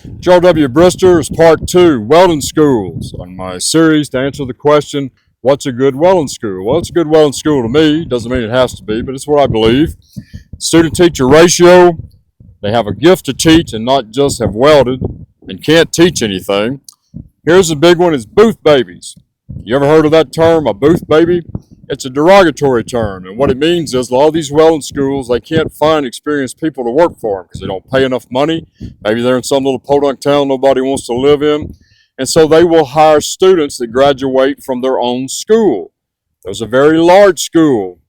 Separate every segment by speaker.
Speaker 1: Joe W. Brister is part 2, welding schools, on my series to answer the question, what's a good welding school? Well, it's a good welding school to me. Doesn't mean it has to be, but it's what I believe. Student-teacher ratio, they have a gift to teach and not just have welded and can't teach anything. Here's a big one, is booth babies. You ever heard of that term, a booth baby? It's a derogatory term, and what it means is a lot of these welding schools, they can't find experienced people to work for them because they don't pay enough money. Maybe they're in some little podunk town nobody wants to live in, and so they will hire students that graduate from their own school. There's a very large school,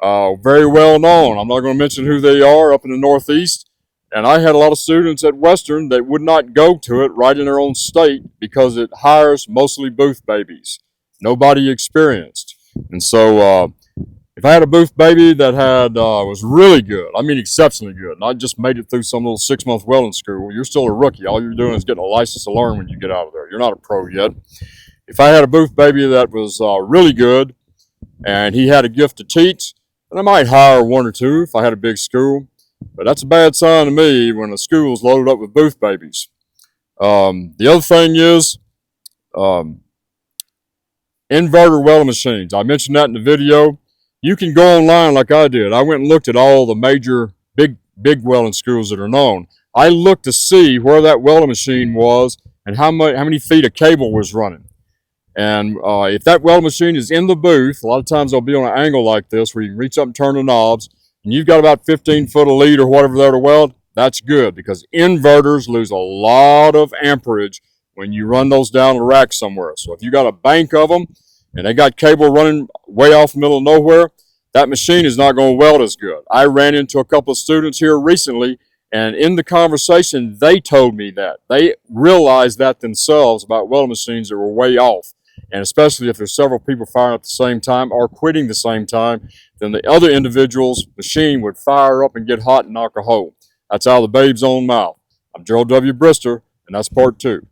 Speaker 1: very well known. I'm not going to mention who they are, up in the Northeast, and I had a lot of students at Western that would not go to it right in their own state because it hires mostly booth babies, nobody experienced. And so if I had a booth baby that was really good, I mean exceptionally good, and I just made it through some little 6-month welding school, you're still a rookie. All you're doing is getting a license to learn when you get out of there. You're not a pro yet. If I had a booth baby that was really good and he had a gift to teach, then I might hire 1 or 2 if I had a big school. But that's a bad sign to me when a school's loaded up with booth babies. The other thing is inverter welding machines. I mentioned that in the video. You can go online like I did. I went and looked at all the major big welding schools that are known. I looked to see where that welding machine was and how many feet of cable was running. And if that welding machine is in the booth, a lot of times they'll be on an angle like this where you can reach up and turn the knobs, and you've got about 15 foot of lead or whatever there to weld, that's good, because inverters lose a lot of amperage when you run those down the rack somewhere. So if you got a bank of them and they got cable running way off the middle of nowhere, that machine is not going to weld as good. I ran into a couple of students here recently, and in the conversation, they told me that. They realized that themselves about welding machines that were way off. And especially if there's several people firing at the same time or quitting the same time, then the other individual's machine would fire up and get hot and knock a hole. That's out of the babe's own mouth. I'm Gerald W. Brister, and that's part 2.